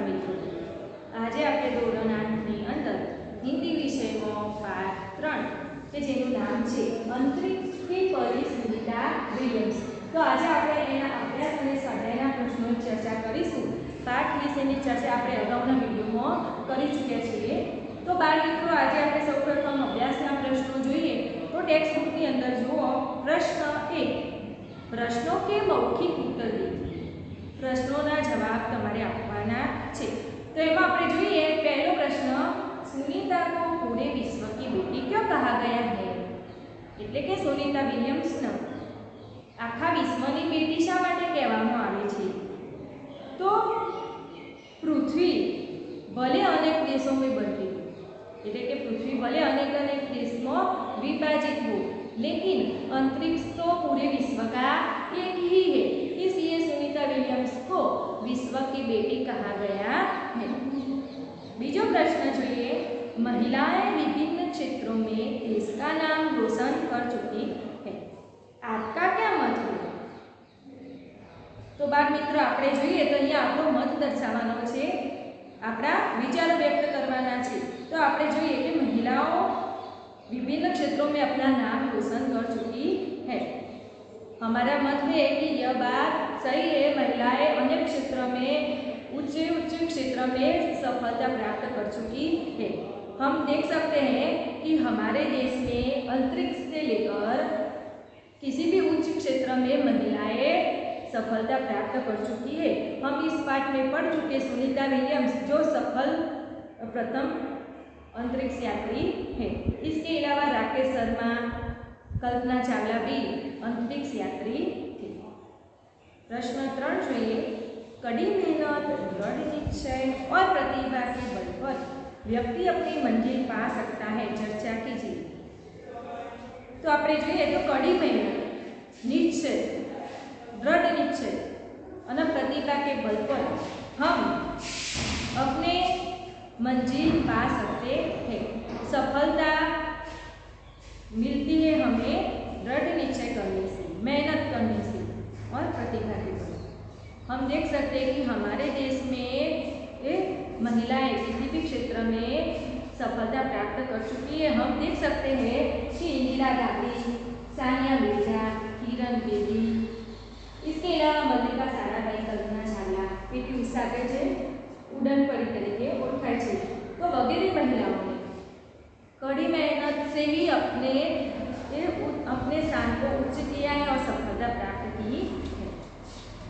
नमस्कार मित्रों, आज आप धोरण 8 अंदर हिंदी विषय में पाठ 3 के जेનું नाम છે અંતરિક્ષ की परी सुनीता विलियम्स। तो आज આપણે એના અભ્યાસ અને સ્વાધ્યાયના પ્રશ્નોની ચર્ચા કરીશું। પાઠ વિશેની ચર્ચા આપણે અગાઉના વિડિયોમાં કરી ચૂક્યા છીએ। તો બાળ મિત્રો, આજે આપણે સૌપ્રથમ અભ્યાસના પ્રશ્નો જોઈએ। તો ટેક્સ્ટ બુકની અંદર જુઓ, પ્રશ્ન 1, પ્રશ્નો के मौखिक उत्तर दीजिए। प्रश्नों जवाब तमारे आपवाना छे। तो एमां आपणे जोईए पहलो प्रश्न, सुनीता को पूरे विश्व की बेटी क्यों कहा गया है? एटले के सुनीता विलियम्स ने आखा विश्वनी बेटी शा माटे कहेवामां आवे छे? तो पृथ्वी भले अनेक देशों में बनती हो, एटले के पृथ्वी भले अनेक अनेक देश में विभाजित हो, लेकिन अंतरिक्ष तो पूरे विश्व का एक ही है, इसलिए सुनीता विलियम्स को विश्व की बेटी कहा गया है। बीजो प्रश्न જોઈએ, महिलाएं विभिन्न क्षेत्रों में देश का नाम रोशन कर चुकी है। आपका क्या मत है? तो बाळ मित्र, આપણે જોઈએ તો અહીંયા આપણો મત દર્શાવવાનો છે, આપણા વિચારો વ્યક્ત કરવાના છે। તો આપણે જોઈએ કે મહિલાઓ विभिन्न क्षेत्रों में अपना नाम रोशन कर चुकी है। हमारा मत है कि यह बात सही है, महिलाएं अनेक क्षेत्रों में उच्च क्षेत्र में सफलता प्राप्त कर चुकी है। हम देख सकते हैं कि हमारे देश में अंतरिक्ष से लेकर किसी भी उच्च क्षेत्र में महिलाएं सफलता प्राप्त कर चुकी है। हम इस पाठ में पढ़ चुके सुनीता विलियम्स जो सफल प्रथम अंतरिक्ष यात्री है। इसके अलावा राकेश शर्मा, कल्पना चावला भी अंतरिक्ष यात्री थे। प्रश्न 3 જોઈએ, कड़ी मेहनत, दृढ़ निश्चय और प्रतिभा के बल पर व्यक्ति अपनी मंजिल पा सकता है। चर्चा कीजिए। तो આપણે જોઈએ તો कड़ी मेहनत, निश्चय, दृढ़ निश्चय और प्रतिभा के बल पर हम अपने मंजिल पा सकते हैं। सफलता मिलती है हमें दृढ़ निश्चय करने से, मेहनत करने से और प्रतिभा के बल। हम देख सकते हैं कि हमारे देश में महिलाएं किसी भी क्षेत्र में सफलता प्राप्त कर चुकी है। हम देख सकते हैं कि इंदिरा गांधी, सानिया मिर्जा, किरण बेदी, इसके अलावा मल्लिका साराभाई, कल्पना चावला, पीटी उषा के उड़न परी तरीके ओळखाय छे। तो वगैरह महिलाओं ने कड़ी मेहनत से ही अपने स्थान को उच्च किया है और सफलता प्राप्त की है।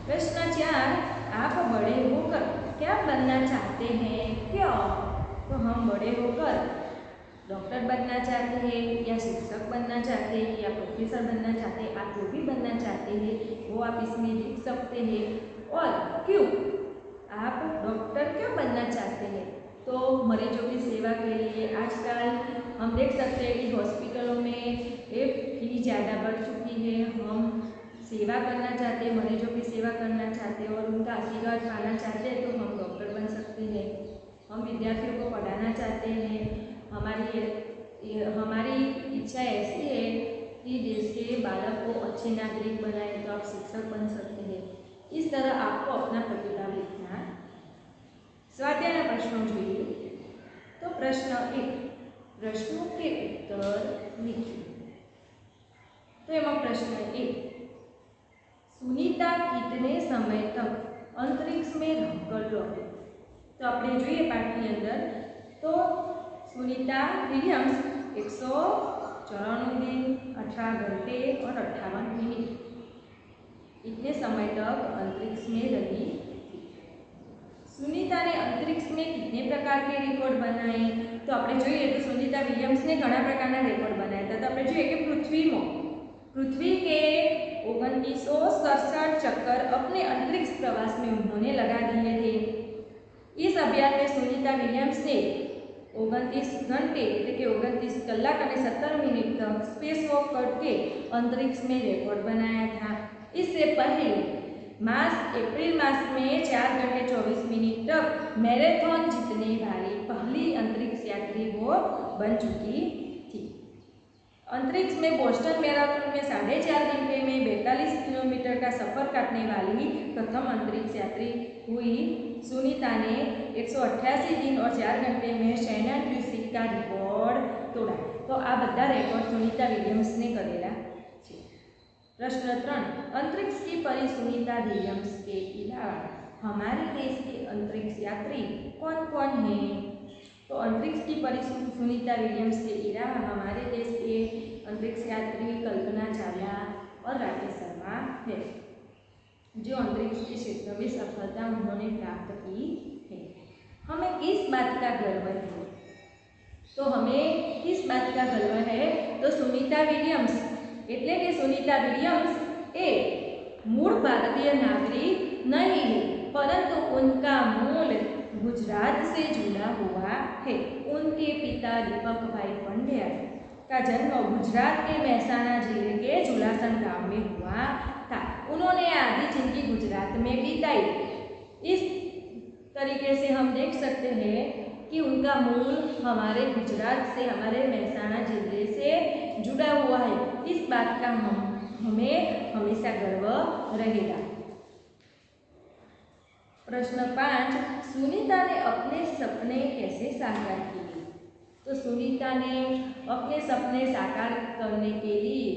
प्रश्न 4, आप बड़े होकर क्या बनना चाहते हैं? क्यों? तो हम बड़े होकर डॉक्टर बनना चाहते हैं, या शिक्षक बनना चाहते हैं, या प्रोफेसर बनना चाहते हैं। आप जो भी बनना चाहते हैं वो आप इसमें लिख सकते हैं। और क्यों आप डॉक्टर क्यों बनना चाहते हैं? तो मरीजों की सेवा के लिए आजकल हम देख सकते हैं कि हॉस्पिटलों में फी ज़्यादा बढ़ चुकी है। हम सेवा करना चाहते हैं, मरीजों की सेवा करना चाहते हैं और उनका आशीर्वाद पाना चाहते हैं, तो हम डॉक्टर बन सकते हैं। हम विद्यार्थियों को पढ़ाना चाहते हैं, हमारी इच्छा ऐसी है कि देश के बालक को अच्छे नागरिक बनाए, तो आप शिक्षक बन सकते हैं। इस तरह आपको अपना प्रतिभा लिखना। स्वाध्याय प्रश्नों જોઈએ। तो प्रश्न 1, प्रश्नों के उत्तर लिखिए। तो एम प्रश्न 1, सुनीता कितने समय तक अंतरिक्ष में रहकर रही? तो આપણે જોઈએ પાઠની અંદર, તો सुनीता विलियम्स 194 दिन, 18 घंटे और 58 मिनट इतने समय तक अंतरिक्ष में रही। सुनीता ने अंतरिक्ष में कितने प्रकार के रिकॉर्ड बनाए? तो આપણે જોઈએ તો सुनीता विलियम्स ने घણા પ્રકારના રેકોર્ડ બનાવ્યા હતા। તો આપણે જોઈએ કે पृथ्वी के 2967 चक्कर अपने अंतरिक्ष प्रवास में उन्होंने लगा दिए थे। इस अभियान में सुनीता विलियम्स ने 29 घंटे એટલે કે 29 કલાક અને 17 मिनट तक स्पेस वॉक करके अंतरिक्ष में रिकॉर्ड बनाया था। इससे पहले अप्रैल मास में 4 घंटे 24 मिनट तक मैराथन जीतने वाली पहली अंतरिक्ष यात्री वो बन चुकी थी। अंतरिक्ष में बोस्टन मैराथन में 4.5 घंटे में 42 किलोमीटर का सफर काटने वाली प्रथम अंतरिक्ष यात्री हुई। सुनीता ने 188 दिन और 4 घंटे में शैनन ड्यूसिक का रिकॉर्ड तोड़ा। तो आ बधा रेकॉर्ड सुनीता विलियम्स ने करेला छे। प्रश्न 3, अंतरिक्ष की परी सुनीता विलियम्स के अलावा हमारे देश के अंतरिक्ष यात्री कौन कौन हैं? तो अंतरिक्ष की परी सुनीता विलियम्स के अलावा हमारे देश के अंतरिक्ष यात्री कल्पना चावला और राकेश शर्मा है, जो अंतरिक्ष के क्षेत्र में सफलता उन्होंने प्राप्त की है। हमें किस बात का गर्व है? तो हमें किस बात का गर्व है? तो सुनीता विलियम्स એટલે કે सुनीता विलियम्स ए मूल भारतीय नागरिक नहीं है, परंतु उनका मूल गुजरात से जुड़ा हुआ है। उनके पिता दीपक भाई पंड्या का जन्म गुजरात के मेहसाणा जिले के जुलासन गांव में हुआ था। उन्होंने आधी जिंदगी गुजरात में बिताई। इस तरीके से हम देख सकते हैं कि उनका मूल हमारे गुजरात से, हमारे मेहसाणा जिले से जुड़ा हुआ है। इस बात का हमें हमेशा गर्व रहेगा। प्रश्न 5, सुनीता ने अपने सपने कैसे साकार किए? तो सुनीता ने अपने सपने साकार करने के लिए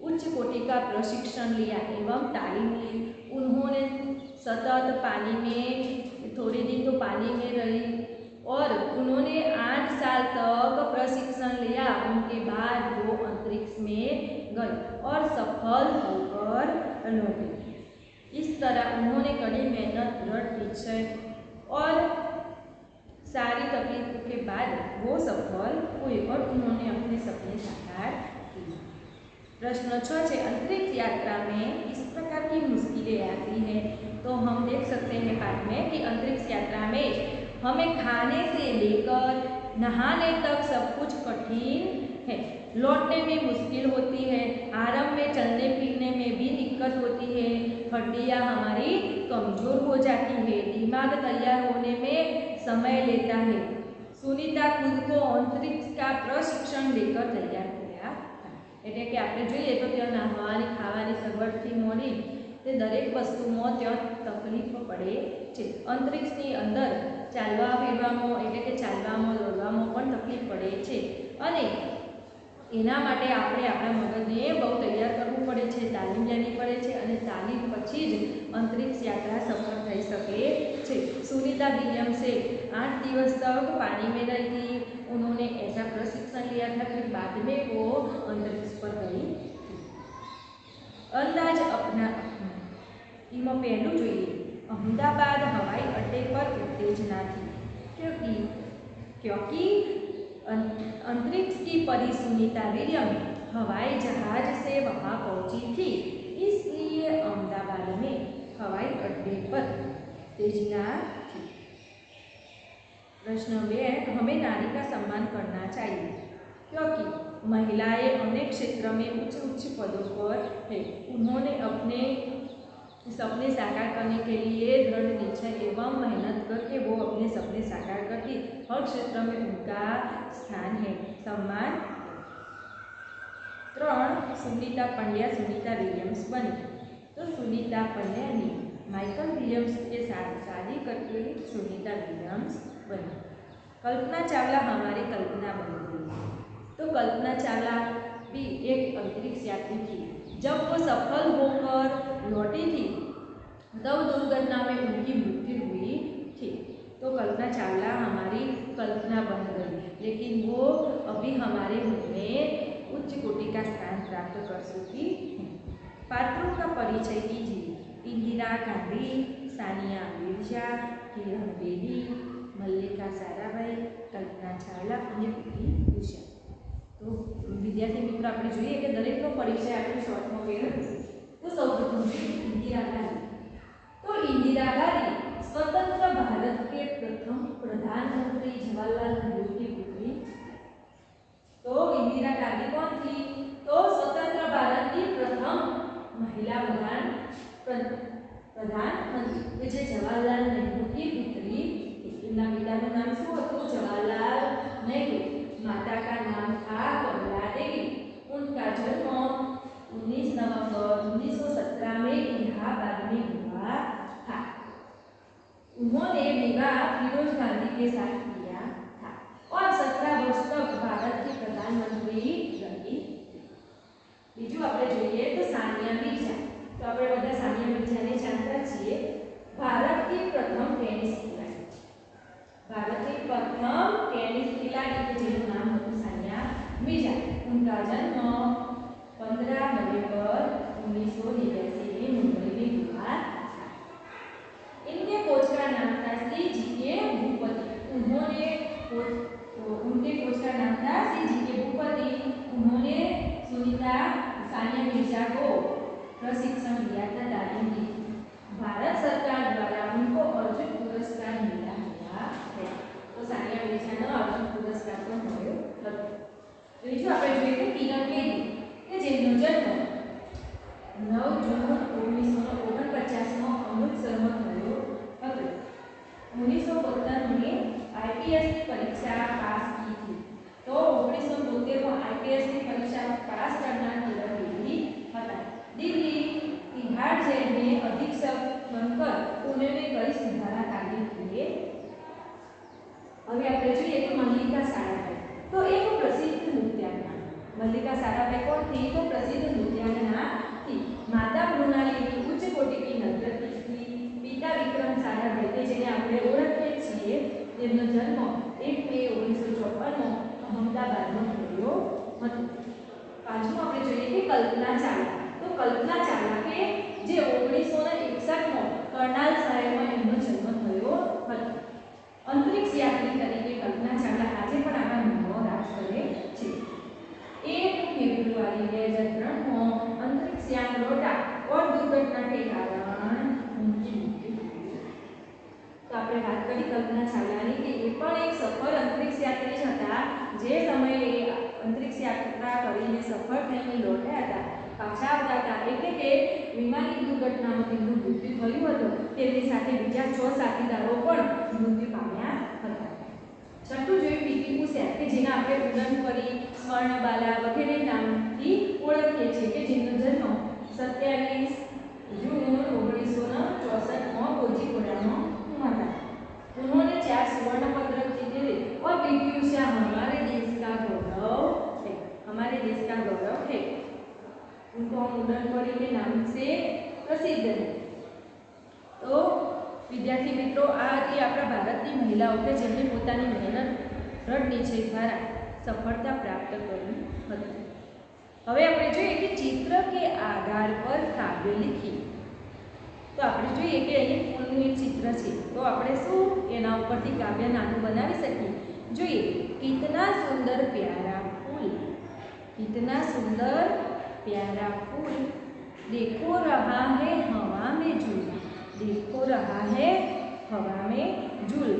उच्च कोटि का प्रशिक्षण लिया एवं तालीम ली। उन्होंने सतत पानी में, थोड़े दिन तो पानी में रही और उन्होंने 8 साल तक प्रशिक्षण लिया। उनके बाद वो अंतरिक्ष में गई और सफल होकर लौटी। इस तरह उन्होंने कड़ी मेहनत, दृढ़ निश्चय और सारी तकलीफों के बाद वो सफल हुए और उन्होंने अपने सपने साकार किए। प्रश्न 6 है, अंतरिक्ष यात्रा में किस प्रकार की मुश्किलें आती हैं? तो हम देख सकते हैं पाठ में कि अंतरिक्ष यात्रा में हमें खाने से लेकर नहाने तक सब कुछ कठिन है। लौटने में मुश्किल होती है, आरंभ में चलने फिरने में भी दिक्कत होती है, हड्डियाँ हमारी कमजोर हो जाती है, दिमाग तैयार होने में समय लेता है। सुनीता खुद को अंतरिक्ष का प्रशिक्षण लेकर तैयार किया था। એટલે કે આપણે જોઈએ તો ત્યાં નહાવાની, ખાવાની સગવડથી મોડી તે દરેક વસ્તુમાં ત્યાં તકલીફ પડે છે। અંતરિક્ષની અંદર ચાલવા ફેરવામાં, એટલે કે ચાલવામાં, દોડવામાં પણ તકલીફ પડે છે અને એના માટે આપણે આપણા મગજને બહુ તૈયાર કરવું પડે છે, તાલીમ લેવી પડે છે અને તાલીમ પછી જ અંતરિક્ષ यात्रा सफल થઈ શકે છે। सुनीता विलियम्से 8 दिवस तक पानी में रही थी। उन्होंने ऐसा प्रशिक्षण लिया था, फिर बाद में वो अंतरिक्ष पर गई थी। अंदाज अपना એમાં પહેલું જોઈએ, अहमदाबाद हवाई अड्डे पर उत्तेजना थी क्योंकि अंतरिक्ष की परी सुनीता विलियम्स हवाई जहाज से वहां पहुंची थी, इसलिए अहमदाबाद में हवाई अड्डे पर उत्तेजना थी। प्रश्न 2, हमें नारी का सम्मान करना चाहिए क्योंकि महिलाएं अनेक क्षेत्र में उच्च पदों पर है। उन्होंने अपने सपने साकार करने के लिए दृढ़ निश्चय एवं मेहनत करके वो अपने सपने साकार करती। हर क्षेत्र में उनका स्थान है, सम्मान। 3, सुनीता पंड्या सुनीता विलियम्स बनी। तो सुनीता पंड्या ने माइकल विलियम्स के साथ शादी करके सुनीता विलियम्स बनी। कल्पना चावला हमारी कल्पना बन गई। तो कल्पना चावला भी एक अंतरिक्ष यात्री थी। जब वो सफल होकर लौटी थी तब दुर्घटना में उनकी मृत्यु हुई थी। तो कल्पना चावला हमारी कल्पना बन गई, लेकिन वो अभी हमारे मुख में उच्च कोटि का स्थान प्राप्त कर चुकी है। पात्रों का परिचय कीजिए। इंदिरा गांधी, सानिया मिर्जा, किरण बेदी, मल्लिका साराभाई, कल्पना चावला અને પીટી ઉષા। तो विद्यार्थी मित्रों આપણે જોઈએ કે દરેકનો પરિચય આપણે શોર્ટમાં મેળવીશું। तो સૌપ્રથમ इंदिरा गांधी। तो इंदिरा गांधी स्वतंत्र भारत के प्रथम प्रधानमंत्री जवाहरलाल नेहरू की पुत्री। तो इंदिरा गांधी कौन थी? तो स्वतंत्र भारत की प्रथम महिला प्रधानमंत्री जे जवाहरलाल नेहरू की पुत्री। इनका पिता का नाम शू હતું? जवाहरलाल नेहरू। माता का नाम था कमला देवी। जन्म 19 नवंबर 1917 में इलाहाबाद में हुआ था। उन्होंने विवाह फिरोज गांधी के साथ किया था और 17 वर्ष तक भारत की प्रधानमंत्री रही। बीजू આપણે જોઈએ તો સાનિયા મિર્ઝા। તો આપણે બધા સાનિયા મિર્ઝાને જાણતા છીએ। ભારતની પ્રથમ ટેનિસ ખેલાડી, ભારતની પ્રથમ ટેનિસ खिलाड़ी के જેનું નામ હતું સાનિયા मिर्जा। उनका जन्म 15 नवंबर 1989 में मुंबई में हुआ था। इनके कोच का नाम था श्री जी के भूपति। उनके कोच का नाम था श्री जी के भूपति। उन्होंने सुनीता सानिया मिर्जा को प्रशिक्षण दिया था, तालीम दी। भारत सरकार द्वारा उनको अर्जुन पुरस्कार मिला हुआ है। तो सानिया मिर्जा ने अर्जुन पुरस्कार तो મળ્યો હતો। બીજું આપણે જોઈએ તો કિરણ બેદી કે જેમનો જન્મ 9 જૂન 1949 માં અમૃતસરમાં થયો હતો। 1972 में आईपीएस की परीक्षा पास की थी। तो 1972 में आईपीएस की परीक्षा पास करना किरण बेदी था। दिल्ली तिहाड़ जेल में अधीक्षक बनकर उन्होंने कई सुधारा कार्य किए। હવે આપણે જોઈએ તો મલ્લિકા સારાભાઈ। તો એક પ્રસિદ્ધ નૃત્યાંગના। મલ્લિકા સારાભાઈ કોણ थी? तो प्रसिद्ध नृत्यांगना थी। माता मृणाली की उच्च कोटि की नर्तकी थी। पिता विक्रम साराभाई के જેને આપણે ઓળખીએ છીએ, જેમનો જન્મ 1 મે 1954 માં અહમદાબાદમાં થયો હતો। પાછું આપણે જોઈએ કે કલ્પના ચાવલા। તો કલ્પના ચાવલા કે જે 1961 માં કરનાલ શહેરમાં એમનો જન્મ થયો હતો। अंतरिक्ष यात्री तरीके कल्पना चावला आज पण आपणा नामो राज करे छे। 1 फेब्रुआरी 2003 में अंतरिक्ष यान लौटा और दुर्घटना के कारण उनकी मृत्यु हुई। तो आपणे बात करी कल्पना चावलानी कि ए पण एक सफल अंतरिक्ष यात्री हता। जे समये अंतरिक्ष यात्रा करीने सफल थईने लौट्या हता, पाछा आवता हता, એટલે કે વિમાનની દુર્ઘટનામાં તેમનું મૃત્યુ થયું હતું। તેમની સાથે બીજા 6 સાથીદારો પણ મૃત્યુ પામ્યા હતા। છઠ્ઠું જોયું પીટી ઉષા કે જેને આપણે ઉડનપરી, સ્વર્ણબાલા વગેરે નામથી ઓળખીએ છીએ, કે જેમનો જન્મ 27 जून 1964 में कोझीकोडाમાં हुआ था। उन्होंने 4 स्वर्ण पदक जीते थे और पीटी उषा हमारे देश का गौरव है, हमारे देश का गौरव है। उनको हम उड़नपरी के नाम से प्रसिद्ध है। तो विद्यार्थी मित्रों, आ હતી આપણા ભારતની મહિલાઓ કે જેમણે પોતાની મહેનત દ્રઢ નિશ્ચય દ્વારા સફળતા પ્રાપ્ત કરી હતી। હવે આપણે જોઈએ કે ચિત્ર કે આધાર પર કાવ્ય લીખી। તો આપણે જોઈએ કે અહીં ફૂલનું એક ચિત્ર છે, તો આપણે શું એના ઉપરથી કાવ્ય નાનું બનાવી શકીએ? જોઈએ, कितना सुंदर प्यारा फूल, कितना सुंदर प्यारा फूल, देखो रहा है हवा में झूल, देखो रहा है हवा में झूल,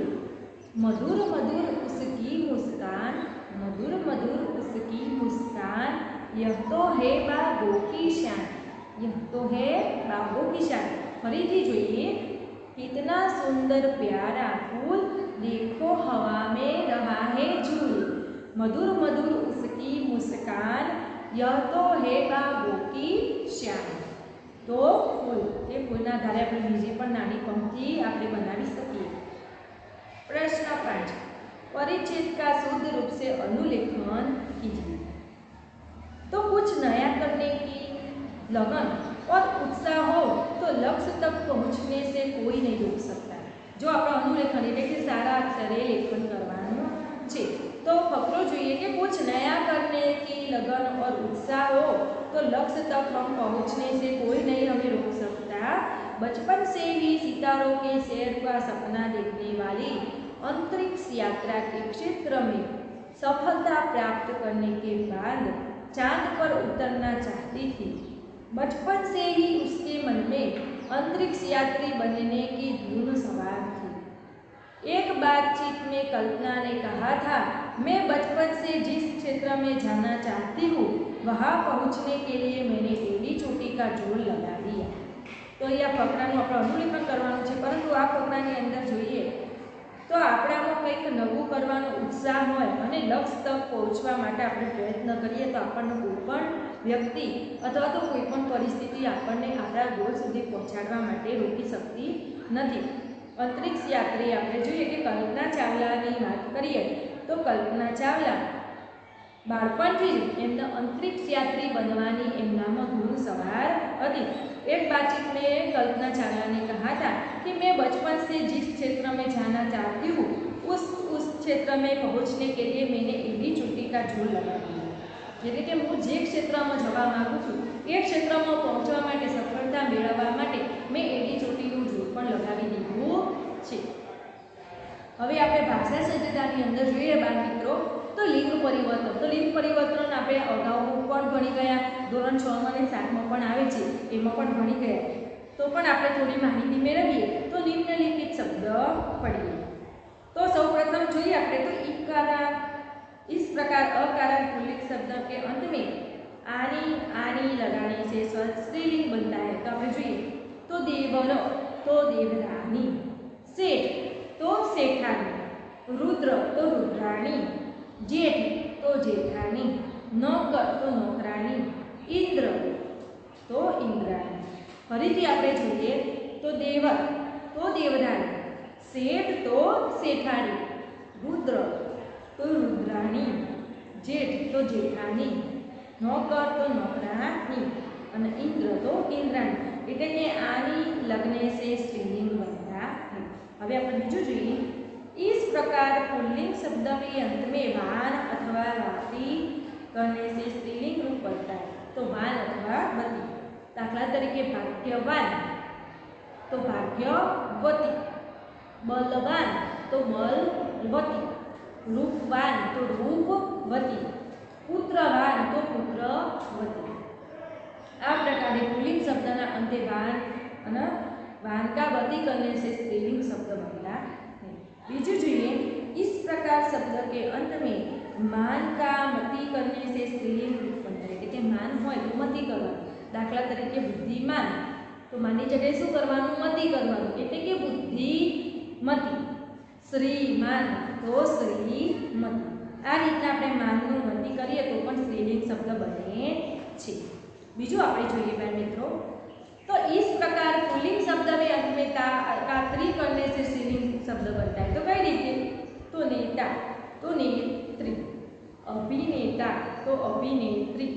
मधुर मधुर उसकी मुस्कान, मधुर मधुर उसकी मुस्कान, यह तो है बागों की शान, यह तो है बागों की शान। फरीथी જોઈએ, कितना सुंदर प्यारा फूल, देखो हवा में रहा है झूल, मधुर मधुर उसकी मुस्कान, यह तो है बागों की शान। तो फूल એ ફૂલના આધારે આપણે બીજી પણ નાની પંક્તિ આપણે બનાવી શકીએ। प्रश्न 5, परिच्छेद का शुद्ध रूप से अनुलेखन कीजिए। तो कुछ नया करने की लगन और उत्साह हो तो लक्ष्य तक पहुँचने से कोई नहीं रोक सकता। जो आपणो अनुलेखन એટલે કે સારા અક્ષરે લેખન કરવાનું છે। तो फकरो જોઈએ कि कुछ नया करने की लगन और उत्साह हो तो लक्ष्य तक हम पहुँचने से कोई नहीं हमें रोक सकता। बचपन से ही सितारों के सैर का सपना देखने वाली अंतरिक्ष यात्रा के क्षेत्र में सफलता प्राप्त करने के बाद चांद पर उतरना चाहती थी। बचपन से ही उसके मन में अंतरिक्ष यात्री बनने की धुन सवार थी। एक बातचीत में कल्पना ने कहा था, मैं बचपन से जिस क्षेत्र में जाना चाहती हूँ वहाँ पहुँचने के लिए मैंने एड़ी चोटी का जोड़ लगा दिया। तो यह फकराનું આપણે અનુલેખન કરવાનું છે, પરંતુ આ ફકરાની અંદર જોઈએ તો આપણામાં કંઈક નવું કરવાનો ઉત્સાહ હોય અને લક્ષ્ય તક પહોંચવા માટે આપણે પ્રયત્ન કરીએ તો આપણને કોઈ પણ વ્યક્તિ અથવા તો કોઈ પણ પરિસ્થિતિ આપણને આપણા ગોલ સુધી પહોંચાડવા માટે રોકી શકતી નથી. અંતરિક્ષ યાત્રી આપણે જોઈએ કે કલ્પના ચાવલાની વાત કરીએ તો કલ્પના ચાવલા બાળપણથી જ એમને અંતરિક્ષ યાત્રી બનવાની એમનામાં ધૂન સવાર હતી. एक बातचीत में कल्पना चावला ने कहा था कि मैं बचपन से जिस क्षेत्र में जाना चाहती हूँ उस क्षेत्र में पहुँचने के लिए मैंने एडी चोटी का जोड़ लगा दिया. એટલે કે હું જે ક્ષેત્રમાં જવા માંગુ છું એ ક્ષેત્રમાં પહોંચવા માટે સફળતા મેળવવા માટે મેં એડી ચોટીનું જોડ પણ લગાવી દીધું છે. હવે આપણે ભાષા સજ્જતાની અંદર જોઈએ બાળ મિત્રો તો લિંગ પરિવર્તન. તો લિંગ પરિવર્તન આપણે અગાઉ પણ ભણી ગયા, ધોરણ 6 અને 7માં પણ આવે છે, એમાં પણ ભણી ગયા. તો પણ આપણે થોડી માહિતી મેળવીએ તો નિમ્નલિખિત શબ્દ પढ़िए. तो सर्वप्रथम જોઈએ આપણે તો इकारा इस प्रकार अकारण पुल्लिंग शब्द के अंत में आनी आनी लगाने से स्त्रीलिंग बनता है. तो આપણે જોઈએ તો देवर तो देवरानी, सेठ तो सेठानी, रुद्र तो रुद्राणी, जेठ तो जेठानी, नौकर तो नौकरानी, इंद्र तो इंद्राणी. फरीथी આપણે જોઈએ તો देवर तो देवरानी, सेठ तो सेठानी, रुद्र तो रुद्राणी, जेठ तो जेठानी, नौकर तो नौकरानी और इंद्र तो इंद्राणी. એટલે કે આની લગ્ને से स्त्रीलिंग बनता है. હવે આપણે બીજું જોઈએ इस प्रकार पुल्लिंग शब्द के अंत में वान अथवा वाती करने से स्त्रीलिंग रूप बनता है. तो वान अथवा वती. दाखला तरीके भाग्यवान तो भाग्यवती, बलवान तो बलवती, रूपवान तो रूपवती, पुत्रवान तो पुत्रवती. आ प्रकार पुल्लिंग शब्दना अंते वान અને वानकावती करने से स्त्रीलिंग शब्द बनता है. बीजू જોઈએ इस प्रकार शब्द के अंत में मान का मति करने से स्त्रीलिंग रूप बनता है. એટલે કે માન હોય તો મતિ કરવાનું. દાખલા તરીકે બુદ્ધિમાન તો માની જગ્યાએ શું કરવાનું? મતિ કરવાનું. એટલે કે બુદ્ધિમતી. શ્રીમાન તો શ્રીમતી. આ રીતના આપણે માનનું મતિ કરીએ તો પણ સ્ત્રીલિંગ શબ્દ બને છે. બીજું આપણે જોઈએ બાળ મિત્રો तो इस प्रकार पुल्लिंग शब्द में अंत में कात्री करने से स्त्रीलिंग शब्द बनता है. तो कई रीते तो नेता तो नेत्री, अभिनेता तो अभिनेत्री,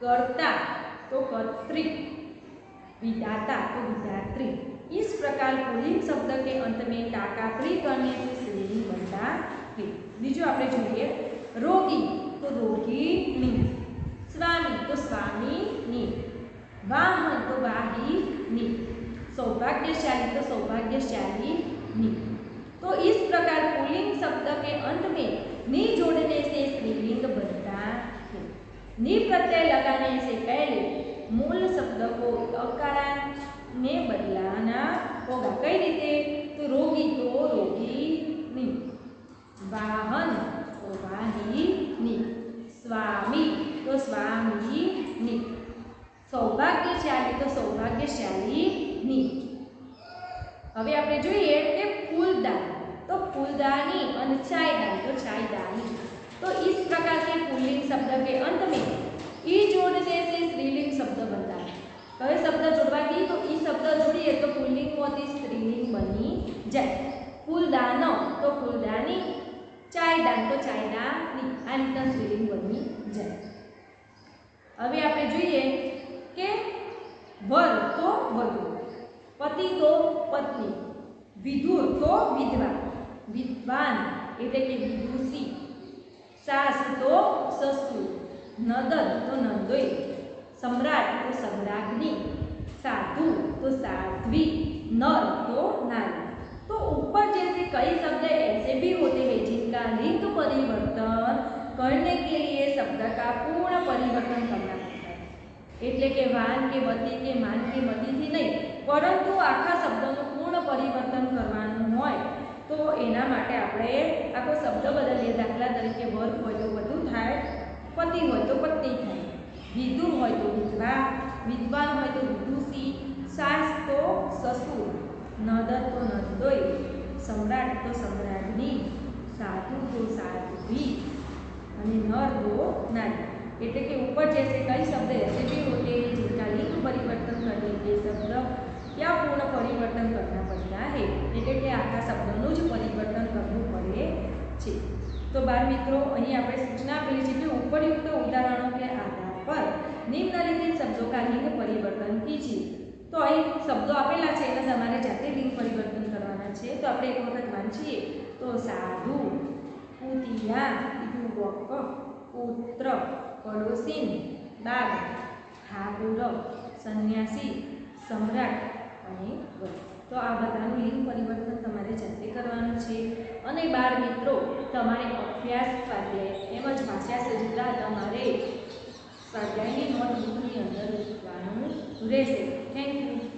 कर्ता तो कर्त्री, विधाता तो विधात्री. इस प्रकार पुल्लिंग शब्द के अंत में कात्री करने से स्त्रीलिंग बनता है. बीजू આપણે જોઈએ रोगी तो रोगिणी, स्वामी तो स्वामिनी, वाहन तो वाहिनी, सौभाग्यशाली तो सौभाग्यशालिनी. तो इस प्रकार पुल्लिंग शब्द के अंत में नि जोड़ने से स्त्रीलिंग बनता है. नि प्रत्यय लगाने से पहले मूल शब्द को अकारण में बदलाना होगा. कई रीते तो रोगी तो रोगिनी, वाहन तो वाहिनी, स्वामी तो स्वामिनी, सौभाग्यशाली तो सौभाग्यशालिनी. હવે આપણે જોઈએ કે फूलदान तो फूलदानी और चायदान तो चायदानी. तो इस प्रकार के पुल्लिंग शब्द के अंत में ई जोड़ने से स्त्रीलिंग शब्द बनता है. कई शब्द जोड़वाથી तो ई शब्द जोड़िए तो पुल्लिंग માંથી स्त्रीलिंग बनी जाए. फूलदान तो फूलदानी, चायदान तो चायदानी. आ રીતના સ્ત્રીલિંગ બની જાય. હવે આપણે જોઈએ કે वर तो वधू, पति तो पत्नी, विधुर तो विधवा, विद्वान એટલે કે વિદુષી, सास तो ससुर, नदन तो नंदोई, सम्राट तो सम्राज्ञी, साधु तो साध्वी, नर तो नारी. तो ऊपर जैसे कई शब्द ऐसे भी होते हैं जिनका लिंग परिवर्तन करने के लिए शब्द का पूर्ण परिवर्तन करना पड़ता है. એટલે કે વાન કે વતી કે માન કે મતીથી નહીં પરંતુ આખા શબ્દનું પૂર્ણ પરિવર્તન કરવાનું હોય તો એના માટે આપણે આખો શબ્દ બદલીએ. દાખલા તરીકે વર્ગ હોય તો વધુ થાય, પતિ હોય તો પત્ની થાય, વિધુર હોય તો વિધવા, વિદ્વાન હોય તો વિદુષી, સાસ તો સસુર, નદર તો નંદોઈ, सम्राट तो सम्राज्ञी, साधु तो साध्वी અને નર તો નારી. એટલે કે ऊपर जैसे कई शब्द ऐसे भी होते हैं जिनका लिंग परिवर्तन करने के शब्द क्या पूर्ण परिवर्तन करना पड़ता है એટલે કે આખા શબ્દનું જ પરિવર્તન કરવું પડે છે। તો બાળ મિત્રો અહીં આપણે સૂચના આપેલી છે કે ઉપરયુक्त ઉદાહરણો के आधार पर निम्नलिखित शब्दों का लिंग परिवर्तन कीजिए। તો અહીં શબ્દો આપેલા છે એના તમારે જાતે લિંગ પરિવર્તન કરવાના છે। તો આપણે એક વખત વાંચીએ તો સાધુ, કુતિયા, યુવક, પુત્ર, પડોશીન, બાગ, ઠાકુર, સંન્યાસી, સમ્રાટ અને વર। તો આ બધાનું લિંગ પરિવર્તન તમારે જાતે કરવાનું છે। અને બાળ મિત્રો તમારે અભ્યાસ સ્વાધ્યાય તેમજ ભાષા સજ્જતા તમારે સ્વાધ્યાયની નોટબુકની અંદર લખવાનું રહેશે। Thank you.